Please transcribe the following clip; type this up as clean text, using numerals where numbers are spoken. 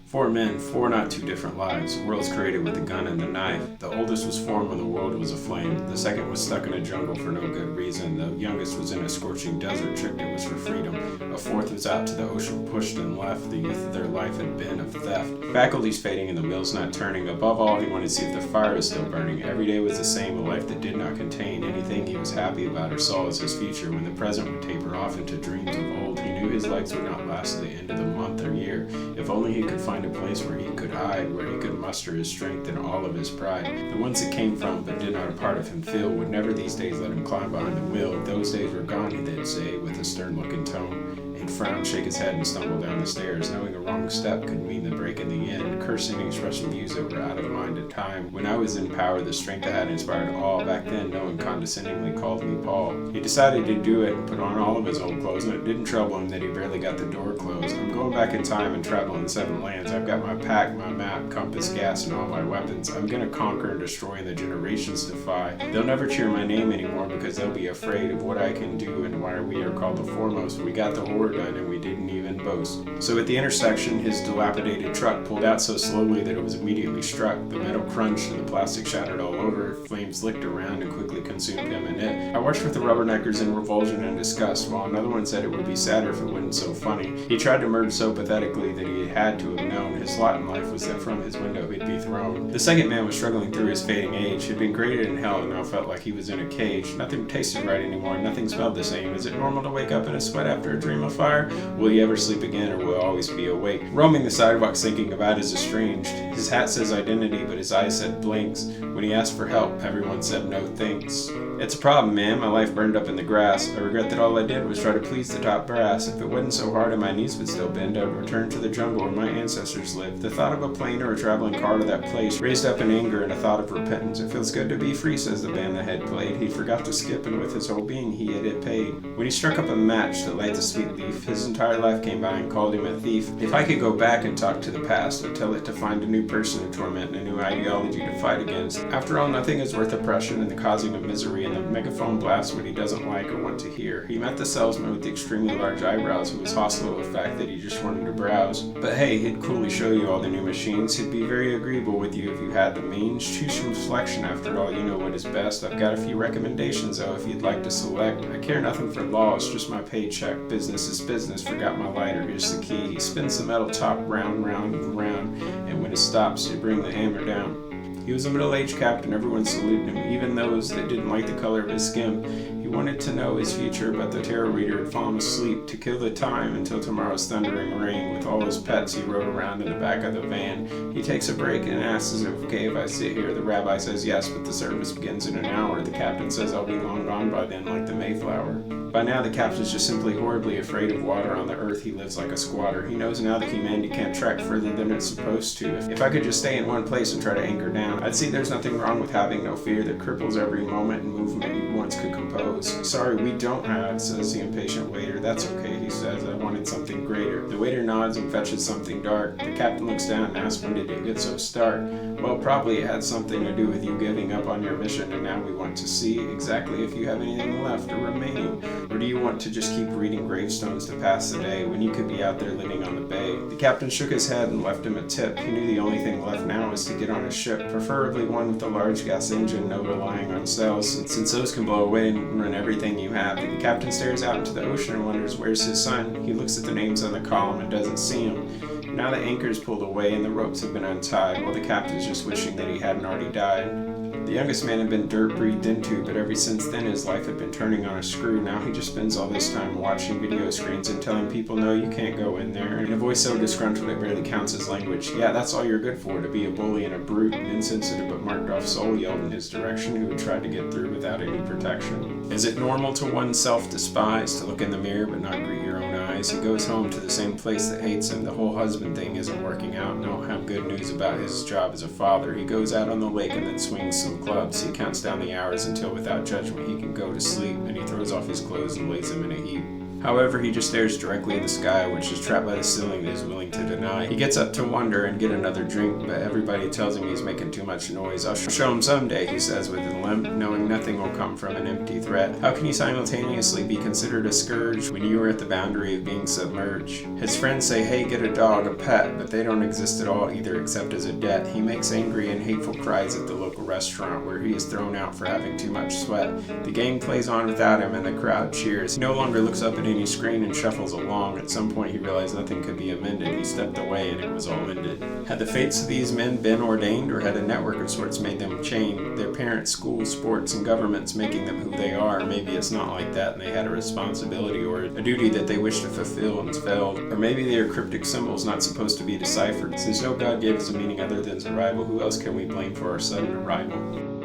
Four men, four not too different lives. Worlds created with the gun and the knife. The oldest was formed when the world was aflame. The second was stuck in a jungle for no good reason. The youngest was in a scorching desert, tricked it was for freedom. A fourth was out to the ocean, pushed and left. The youth of their life had been of theft. Faculties fading and the wheels not turning. Above all, he wanted to see if the fire was still burning. Every day was the same, a life that did not contain anything he was happy about or saw as his future. When the present would taper off into dreams of old, he knew his legs would not last to the end of the month or year. If only he could find a place where he could hide, where he could muster his strength and all of his pride. The ones that came from but did not a part of him feel would never these days let him climb behind the wheel. Those days were gone, they'd say, with a stern-looking tone. He'd frown, shake his head, and stumble down the stairs, knowing a wrong step could mean the break in the end, cursing and expressing views that were out of mind at time. When I was in power, the strength I had inspired all. Back then, no one condescendingly called me Paul. He decided to do it and put on all of his old clothes, and it didn't trouble him that he barely got the door closed. I'm going back in time and traveling 7 lands. I've got my pack, my map, compass, gas, and all my weapons. I'm gonna conquer and destroy, and the generations defy. They'll never cheer my name anymore because they'll be afraid of what I can do and why we are called the foremost. We got the war done, and we didn't even boast. So at the intersection, his dilapidated truck pulled out so slowly that it was immediately struck. The metal crunched and the plastic shattered all over. Flames licked around and quickly consumed him and it. I watched with the rubberneckers in revulsion and disgust, while another one said it would be sadder if it wasn't so funny. He tried to merge so pathetically that he had to have known his lot in life was that from his window he'd be thrown. The second man was struggling through his fading age. He'd been created in hell and now felt like he was in a cage. Nothing tasted right anymore, nothing smelled the same. Is it normal to wake up in a sweat after a dream of fire? Will he ever sleep again, or will he always be awake? Roaming the sidewalk thinking about is estranged. His hat says identity, but his eyes said blinks. When he asked for help, everyone said no thanks. It's a problem, man. My life burned up in the grass. I regret that all I did was try to please the top brass. If it wasn't so hard and my knees would still bend, I'd return to the jungle where my ancestors lived. The thought of a plane or a traveling car to that place raised up in anger and a thought of repentance. It feels good to be free, says the band that had played. He forgot to skip, and with his whole being he had it paid. When he struck up a match that light the sweet leaf, his entire life came by and called him a thief. If I could go back and talk to the past, I'd tell it to find a new person to torment and a new ideology to fight against. After all, nothing is worth oppression and the causing of misery, and the megaphone blasts what he doesn't like or want to hear. He met the salesman with the extremely large eyebrows who was hostile to the fact that he just wanted to browse. But hey, he'd coolly show you all the new machines. He'd be very agreeable with you if you had the means. Choose from selection, after all, you know what is best. I've got a few recommendations though if you'd like to select. I care nothing for laws, just my paycheck. Business is business, forgot my lighter, here's the key. He spins the metal top round, round, and round, and when it stops, you bring the hammer down. He was a middle-aged captain, everyone saluted him, even those that didn't like the color of his skin. He wanted to know his future, but the tarot reader had fallen asleep. To kill the time until tomorrow's thundering rain, with all his pets he rode around in the back of the van. He takes a break and asks, is it okay if I sit here? The rabbi says yes, but the service begins in an hour. The captain says I'll be long gone by then, like the Mayflower. By now, the captain's just simply horribly afraid of water on the earth. He lives like a squatter. He knows now that humanity can't track further than it's supposed to. If I could just stay in one place and try to anchor down, I'd see there's nothing wrong with having no fear that cripples every moment and movement you once could compose. Sorry, we don't have, says the impatient waiter. That's okay, he says. I wanted something greater. The waiter nods and fetches something dark. The captain looks down and asks, when did it get so stark? Well, probably it had something to do with you giving up on your mission, and now we want to see exactly if you have anything left or remaining. Or do you want to just keep reading gravestones to pass the day when you could be out there living on the bay? The captain shook his head and left him a tip. He knew the only thing left now was to get on a ship, preferably one with a large gas engine, no relying on sails, since those can blow away and run everything you have. The captain stares out into the ocean and wonders where's his son. He looks at the names on the column and doesn't see him. Now the anchor's pulled away and the ropes have been untied, while the captain's just wishing that he hadn't already died. The youngest man had been dirt breathed into, but ever since then his life had been turning on a screw. Now he just spends all this time watching video screens and telling people, no, you can't go in there, in a voice so disgruntled it barely counts as language. Yeah, that's all you're good for, to be a bully and a brute. An insensitive but marked off soul yelled in his direction, who had tried to get through without any protection. Is it normal to oneself despise, to look in the mirror but not greet your own eyes? He goes home to the same place that hates him. The whole husband thing isn't working out, and he'll have good news about his job as a father. He goes out on the lake and then swings some clubs. He counts down the hours until without judgment he can go to sleep, and he throws off his clothes and lays them in a heap. However, he just stares directly at the sky, which is trapped by the ceiling that he's willing to deny. He gets up to wonder and get another drink, but everybody tells him he's making too much noise. I'll show him someday, he says with a limp, knowing nothing will come from an empty threat. How can you simultaneously be considered a scourge when you are at the boundary of being submerged? His friends say, hey, get a dog, a pet, but they don't exist at all either except as a debt. He makes angry and hateful cries at the local restaurant where he is thrown out for having too much sweat. The game plays on without him and the crowd cheers. He no longer looks up at any screen and shuffles along. At some point he realized nothing could be amended. He stepped away and it was all ended. Had the fates of these men been ordained, or had a network of sorts made them chained? Their parents, schools, sports, and governments making them who they are. Maybe it's not like that and they had a responsibility or a duty that they wish to fulfill and failed. Or maybe they are cryptic symbols not supposed to be deciphered. Since no God gave us a meaning other than survival, who else can we blame for our sudden arrival?